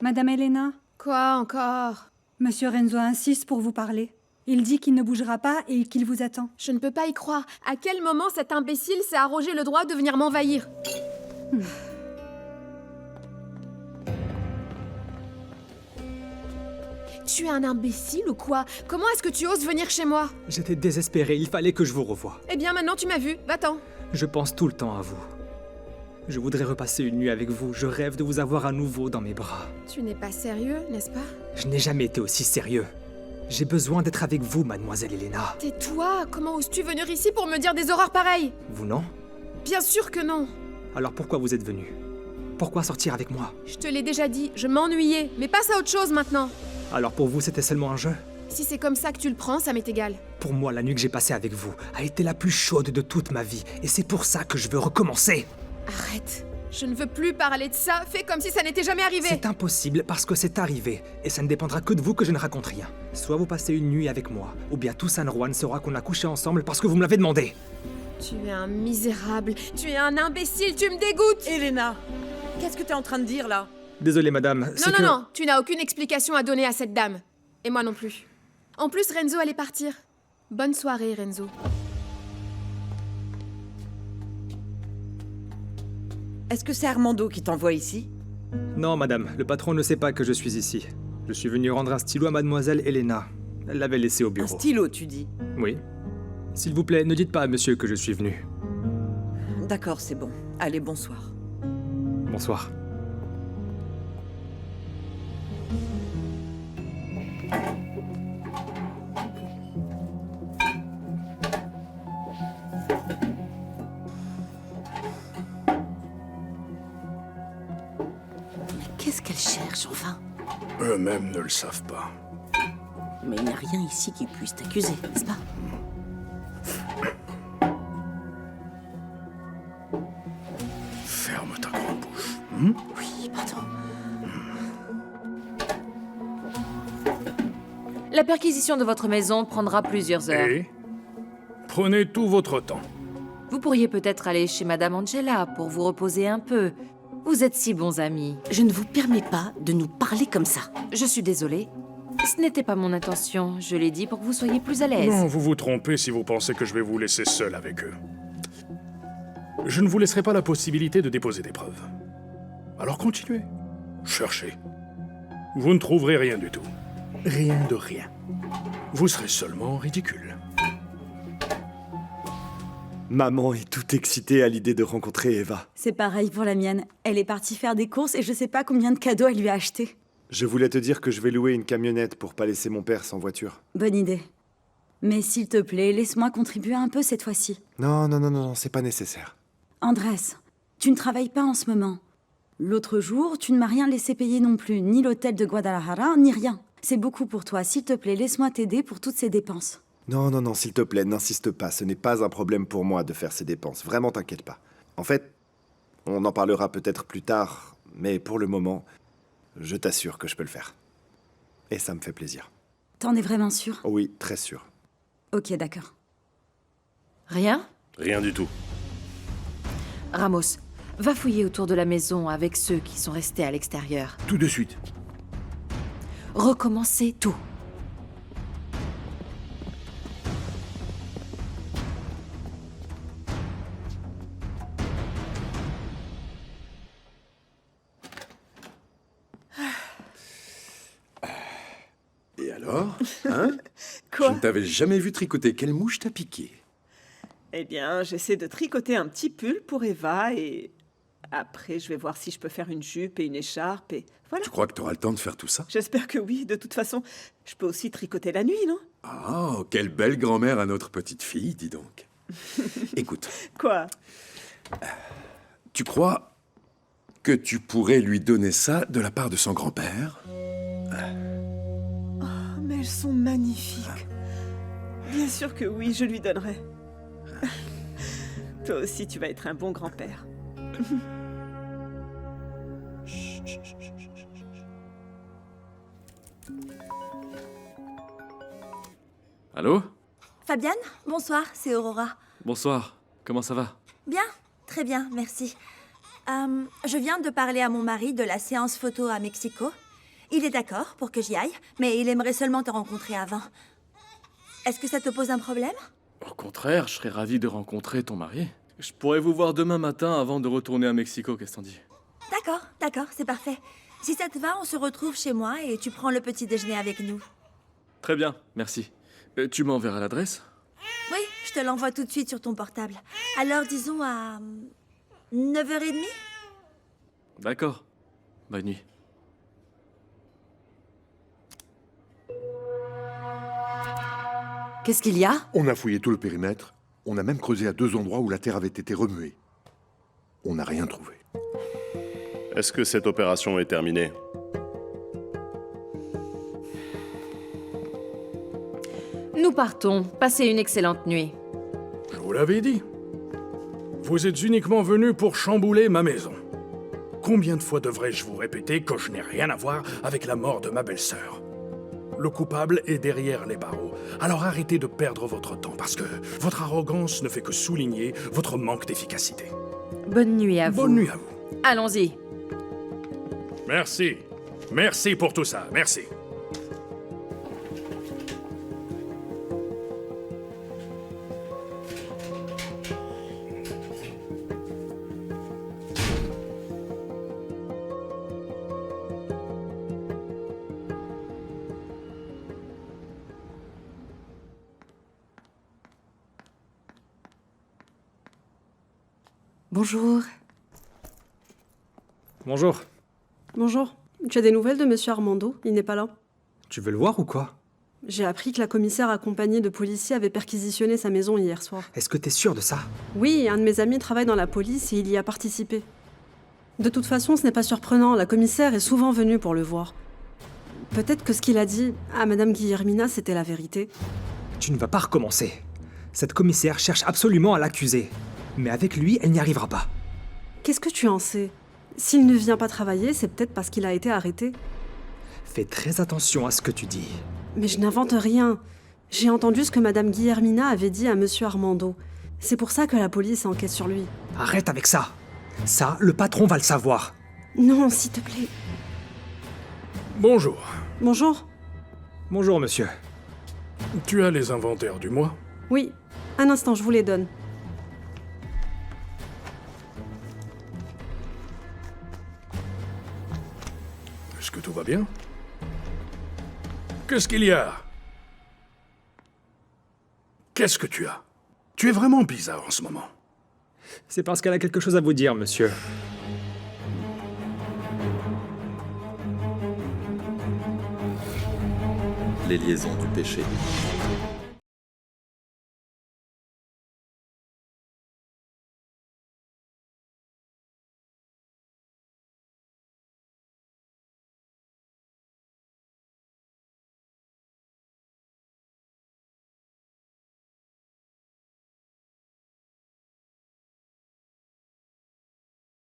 [SPEAKER 3] Madame Elena?
[SPEAKER 15] Quoi encore?
[SPEAKER 3] Monsieur Renzo insiste pour vous parler. Il dit qu'il ne bougera pas et qu'il vous attend.
[SPEAKER 15] Je ne peux pas y croire. À quel moment cet imbécile s'est arrogé le droit de venir m'envahir? Tu es un imbécile ou quoi? Comment est-ce que tu oses venir chez moi?
[SPEAKER 14] J'étais désespéré, il fallait que je vous revoie.
[SPEAKER 15] Eh bien maintenant tu m'as vu, va-t'en.
[SPEAKER 14] Je pense tout le temps à vous. Je voudrais repasser une nuit avec vous, je rêve de vous avoir à nouveau dans mes bras.
[SPEAKER 15] Tu n'es pas sérieux, n'est-ce pas?
[SPEAKER 14] Je n'ai jamais été aussi sérieux. J'ai besoin d'être avec vous, mademoiselle Elena.
[SPEAKER 15] Tais-toi, comment oses-tu venir ici pour me dire des horreurs pareilles?
[SPEAKER 14] Vous non?
[SPEAKER 15] Bien sûr que non.
[SPEAKER 14] Alors pourquoi vous êtes venu? Pourquoi sortir avec moi?
[SPEAKER 15] Je te l'ai déjà dit, je m'ennuyais, mais passe à autre chose maintenant.
[SPEAKER 14] Alors pour vous, c'était seulement un jeu?
[SPEAKER 15] Si c'est comme ça que tu le prends, ça m'est égal.
[SPEAKER 14] Pour moi, la nuit que j'ai passée avec vous a été la plus chaude de toute ma vie, et c'est pour ça que je veux recommencer.
[SPEAKER 15] Arrête. Je ne veux plus parler de ça, fais comme si ça n'était jamais arrivé.
[SPEAKER 14] C'est impossible parce que c'est arrivé, et ça ne dépendra que de vous que je ne raconte rien. Soit vous passez une nuit avec moi, ou bien tout San Juan saura qu'on a couché ensemble parce que vous me l'avez demandé.
[SPEAKER 15] Tu es un misérable, tu es un imbécile, tu me dégoûtes.
[SPEAKER 23] Elena, qu'est-ce que t'es en train de dire là?
[SPEAKER 14] Désolé madame, c'est
[SPEAKER 15] Non, tu n'as aucune explication à donner à cette dame. Et moi non plus. En plus, Renzo allait partir. Bonne soirée, Renzo.
[SPEAKER 23] Est-ce que c'est Armando qui t'envoie ici?
[SPEAKER 14] Non, madame, le patron ne sait pas que je suis ici. Je suis venu rendre un stylo à mademoiselle Elena. Elle l'avait laissé au bureau.
[SPEAKER 23] Un stylo, tu dis?
[SPEAKER 14] Oui. S'il vous plaît, ne dites pas à monsieur que je suis venu.
[SPEAKER 23] D'accord, c'est bon. Allez, bonsoir.
[SPEAKER 14] Bonsoir.
[SPEAKER 5] Qu'est-ce qu'elle cherche, enfin?
[SPEAKER 4] Eux-mêmes ne le savent pas.
[SPEAKER 5] Mais il n'y a rien ici qui puisse t'accuser, n'est-ce pas?
[SPEAKER 4] Ferme ta grande bouche.
[SPEAKER 5] Oui, pardon.
[SPEAKER 2] La perquisition de votre maison prendra plusieurs heures.
[SPEAKER 4] Et prenez tout votre temps.
[SPEAKER 2] Vous pourriez peut-être aller chez Madame Angela pour vous reposer un peu. Vous êtes si bons amis.
[SPEAKER 5] Je ne vous permets pas de nous parler comme ça.
[SPEAKER 2] Je suis désolée. Ce n'était pas mon intention. Je l'ai dit pour que vous soyez plus à l'aise.
[SPEAKER 4] Non, vous vous trompez si vous pensez que je vais vous laisser seul avec eux. Je ne vous laisserai pas la possibilité de déposer des preuves. Alors continuez. Cherchez. Vous ne trouverez rien du tout. Rien de rien. Vous serez seulement ridicule.
[SPEAKER 8] Maman est toute excitée à l'idée de rencontrer Eva.
[SPEAKER 11] C'est pareil pour la mienne. Elle est partie faire des courses et je sais pas combien de cadeaux elle lui a acheté.
[SPEAKER 8] Je voulais te dire que je vais louer une camionnette pour pas laisser mon père sans voiture.
[SPEAKER 11] Bonne idée. Mais s'il te plaît, laisse-moi contribuer un peu cette fois-ci.
[SPEAKER 8] Non, c'est pas nécessaire.
[SPEAKER 11] Andrés, tu ne travailles pas en ce moment. L'autre jour, tu ne m'as rien laissé payer non plus, ni l'hôtel de Guadalajara, ni rien. C'est beaucoup pour toi. S'il te plaît, laisse-moi t'aider pour toutes ces dépenses.
[SPEAKER 8] Non, s'il te plaît, n'insiste pas. Ce n'est pas un problème pour moi de faire ces dépenses. Vraiment, t'inquiète pas. En fait, on en parlera peut-être plus tard, mais pour le moment, je t'assure que je peux le faire. Et ça me fait plaisir.
[SPEAKER 11] T'en es vraiment sûr?
[SPEAKER 8] Oui, très sûr.
[SPEAKER 11] Ok, d'accord.
[SPEAKER 2] Rien?
[SPEAKER 13] Rien du tout.
[SPEAKER 2] Ramos, va fouiller autour de la maison avec ceux qui sont restés à l'extérieur.
[SPEAKER 1] Tout de suite.
[SPEAKER 2] Recommencez tout.
[SPEAKER 19] Et alors, hein?
[SPEAKER 20] Quoi?
[SPEAKER 19] Je ne t'avais jamais vu tricoter. Quelle mouche t'a piqué?
[SPEAKER 20] Eh bien, j'essaie de tricoter un petit pull pour Eva et après, je vais voir si je peux faire une jupe et une écharpe et voilà.
[SPEAKER 19] Tu crois que tu auras le temps de faire tout ça?
[SPEAKER 20] J'espère que oui. De toute façon, je peux aussi tricoter la nuit, non?
[SPEAKER 19] Oh, quelle belle grand-mère à notre petite fille, dis donc. Écoute,
[SPEAKER 20] Quoi?
[SPEAKER 19] tu crois que tu pourrais lui donner ça de la part de son grand-père?
[SPEAKER 20] Oh, mais elles sont magnifiques. Bien sûr que oui, je lui donnerai. Toi aussi, tu vas être un bon grand-père.
[SPEAKER 18] Allô?
[SPEAKER 17] Fabienne, bonsoir, c'est Aurora.
[SPEAKER 18] Bonsoir. Comment ça va?
[SPEAKER 17] Bien, très bien, merci. Je viens de parler à mon mari de la séance photo à Mexico. Il est d'accord pour que j'y aille, mais il aimerait seulement te rencontrer avant. Est-ce que ça te pose un problème?
[SPEAKER 18] Au contraire, je serais ravi de rencontrer ton mari. Je pourrais vous voir demain matin avant de retourner à Mexico, qu'est-ce qu'on dit?
[SPEAKER 17] D'accord, c'est parfait. Si ça te va, on se retrouve chez moi et tu prends le petit déjeuner avec nous.
[SPEAKER 18] Très bien, merci. Tu m'enverras l'adresse?
[SPEAKER 17] Oui, je te l'envoie tout de suite sur ton portable. Alors disons à 9h30?
[SPEAKER 18] D'accord. Bonne nuit.
[SPEAKER 2] Qu'est-ce qu'il y a?
[SPEAKER 1] On a fouillé tout le périmètre. On a même creusé à 2 endroits où la terre avait été remuée. On n'a rien trouvé.
[SPEAKER 13] Est-ce que cette opération est terminée?
[SPEAKER 2] Nous partons. Passez une excellente nuit.
[SPEAKER 4] Je vous l'avais dit. Vous êtes uniquement venus pour chambouler ma maison. Combien de fois devrais-je vous répéter que je n'ai rien à voir avec la mort de ma belle-sœur? Le coupable est derrière les barreaux. Alors arrêtez de perdre votre temps, parce que votre arrogance ne fait que souligner votre manque d'efficacité.
[SPEAKER 2] Bonne nuit à vous.
[SPEAKER 4] Bonne nuit à vous.
[SPEAKER 2] Allons-y.
[SPEAKER 4] Merci. Merci pour tout ça. Merci.
[SPEAKER 12] Bonjour.
[SPEAKER 14] Bonjour.
[SPEAKER 12] Bonjour. Tu as des nouvelles de Monsieur Armando? Il n'est pas là.
[SPEAKER 14] Tu veux le voir ou quoi?
[SPEAKER 12] J'ai appris que la commissaire accompagnée de policiers avait perquisitionné sa maison hier soir.
[SPEAKER 14] Est-ce que t'es sûr de ça?
[SPEAKER 12] Oui, un de mes amis travaille dans la police et il y a participé. De toute façon, ce n'est pas surprenant, la commissaire est souvent venue pour le voir. Peut-être que ce qu'il a dit à Madame Guillermina, c'était la vérité.
[SPEAKER 14] Tu ne vas pas recommencer. Cette commissaire cherche absolument à l'accuser. Mais avec lui, elle n'y arrivera pas.
[SPEAKER 12] Qu'est-ce que tu en sais? S'il ne vient pas travailler, c'est peut-être parce qu'il a été arrêté.
[SPEAKER 14] Fais très attention à ce que tu dis.
[SPEAKER 12] Mais je n'invente rien. J'ai entendu ce que Madame Guillermina avait dit à Monsieur Armando. C'est pour ça que la police enquête sur lui.
[SPEAKER 14] Arrête avec ça. Ça, le patron va le savoir.
[SPEAKER 12] Non, s'il te plaît.
[SPEAKER 4] Bonjour.
[SPEAKER 12] Bonjour.
[SPEAKER 14] Bonjour, monsieur.
[SPEAKER 4] Tu as les inventaires du mois?
[SPEAKER 12] Oui, un instant, je vous les donne.
[SPEAKER 4] Est-ce que tout va bien? Qu'est-ce qu'il y a? Qu'est-ce que tu as? Tu es vraiment bizarre en ce moment.
[SPEAKER 14] C'est parce qu'elle a quelque chose à vous dire, monsieur.
[SPEAKER 16] Les liaisons du péché.